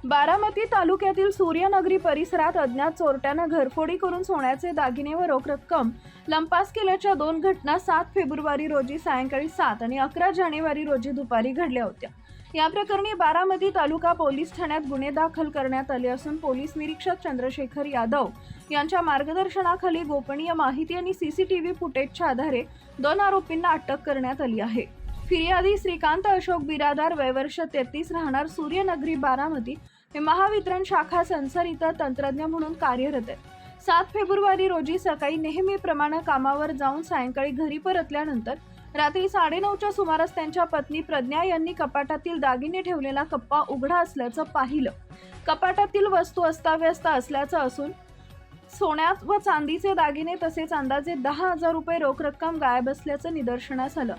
बारामती तालुक्यातील सूर्यनगरी परिसरात अज्ञात चोरट्यानं घरफोडी करून सोन्याचे दागिने व रोख रक्कम लंपास केल्याच्या दोन घटना 7 फेब्रुवारी रोजी सायंकाळी 7 आणि 11 जानेवारी रोजी दुपारी घडल्या होत्या। या प्रकरणी बारामती तालुका पोलीस ठाण्यात गुन्हे दाखल करण्यात आले असून पोलीस निरीक्षक चंद्रशेखर यादव यांच्या मार्गदर्शनाखाली गोपनीय माहिती आणि सीसीटीव्ही फुटेजच्या आधारे 2 आरोपींना अटक करण्यात आली आहे। फिर्यादी श्रीकांत अशोक बिरादार वय वर्ष 33 राहणार सूर्यनगरी बारामती हे महावितरण शाखा संसार इथं तंत्रज्ञ म्हणून कार्यरत आहेत। 7 फेब्रुवारी रोजी सकाळी नेहमीप्रमाणे कामावर जाऊन सायंकाळी घरी परतल्यानंतर रात्री 9:30च्या सुमारास त्यांच्या पत्नी प्रज्ञा यांनी कपाटातील दागिने ठेवलेला कप्पा उघडा असल्याचं पाहिलं। कपाटातील वस्तू अस्ताव्यस्त असल्याचं असून सोन्यात व चांदीचे दागिने तसेच अंदाजे 10,000 रुपये रोख रक्कम गायब असल्याचं निदर्शनास आलं।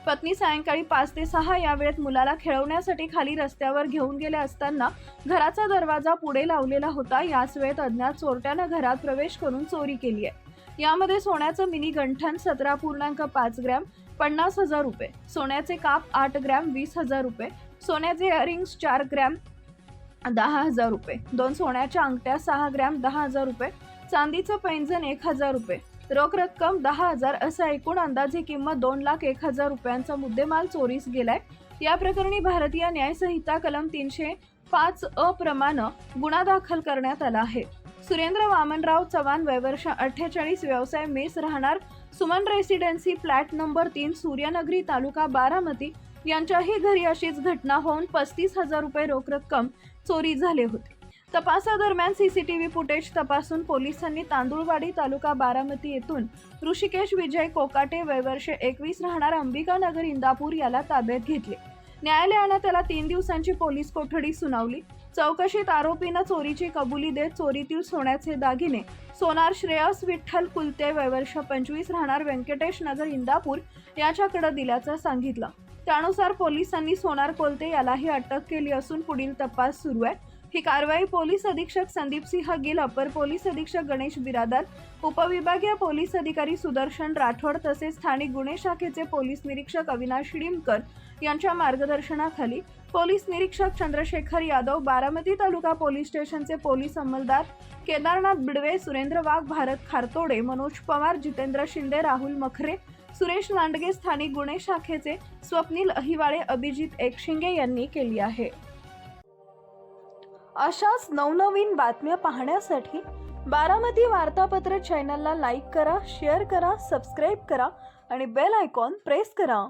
पत्नी सायंकाळी 5 ते 6 या वेळेत मुलाला खेळवण्यासाठी खाली रस्त्यावर घेऊन गेले असताना घराचा दरवाजा पुढे लावलेला होता। याच वेळेत अज्ञात चोरट्यानं घरात प्रवेश करून चोरी केली आहे। यामध्ये सोन्याचं मिनी गंठण 17.5 ग्रॅम 50,000 रुपये, सोन्याचे काप 8 ग्रॅम 20,000 रुपये, सोन्याचे इयरिंग्स 4 ग्रॅम 10,000 रुपये, 2 सोन्याच्या अंगठ्या 6 ग्रॅम 10,000 रुपये, चांदीचं पैंजण 1,000 रुपये, रोख रक्कम 10,000 असा एकूण अंदाजे किंमत 2,01,000 रुपयांचा मुद्देमाल चोरीस गेलाय। या प्रकरणी भारतीय न्याय संहिता कलम 305 अ प्रमाणे गुन्हा दाखल करण्यात आला आहे। सुरेंद्र वामनराव चव्हाण वय वर्ष 48 व्यवसाय मेस राहणार Suman residency flat number 3 Suryanagari taluka Baramati यांच्याही घरी अशीच घटना होऊन 35,000 रुपये रोख रक्कम चोरी झाले होते। तपासादरम्यान सीसीटीव्ही फुटेज तपासून पोलिसांनी तांदुळवाडी तालुका बारामती येथून ऋषिकेश विजय कोकाटे वय वर्ष 21 राहणार अंबिकानगर इंदापूर याला ताब्यात घेतले। न्यायालयाने त्याला 3 दिवसांची पोलीस कोठडी सुनावली। चौकशीत आरोपीनं चोरीची कबुली देत चोरीतील सोन्याचे दागिने सोनार श्रेयस विठ्ठल कुलते वय वर्ष 25 राहणार व्यंकटेश नगर इंदापूर याच्याकडे दिल्याचं सांगितलं। त्यानुसार पोलिसांनी सोनार कोलते यालाही अटक केली असून पुढील तपास सुरू आहे। ही कारवाई पोलीस अधीक्षक संदीप सिंह गिल, अपर पोलीस अधीक्षक गणेश बिरादार, उपविभागीय पोलीस अधिकारी सुदर्शन राठोड तसेच स्थानिक गुन्हे शाखेचे पोलीस निरीक्षक अविनाश डिमकर यांच्या मार्गदर्शनाखाली पोलीस निरीक्षक चंद्रशेखर यादव, बारामती तालुका पोलीस स्टेशनचे पोलीस अंमलदार केदारनाथ बिडवे, सुरेंद्र वाघ, भारत खारतोडे, मनोज पवार, जितेंद्र शिंदे, राहुल मखरे, सुरेश लांडगे, स्थानिक गुन्हे शाखेचे स्वप्नील अहिवाळे, अभिजित एकशिंगे यांनी केली आहे। अशाच नवनवीन बातम्या पाहण्यासाठी बारामती वार्तापत्र चॅनलला लाईक करा, शेअर करा, सबस्क्राईब करा आणि बेल आयकॉन प्रेस करा।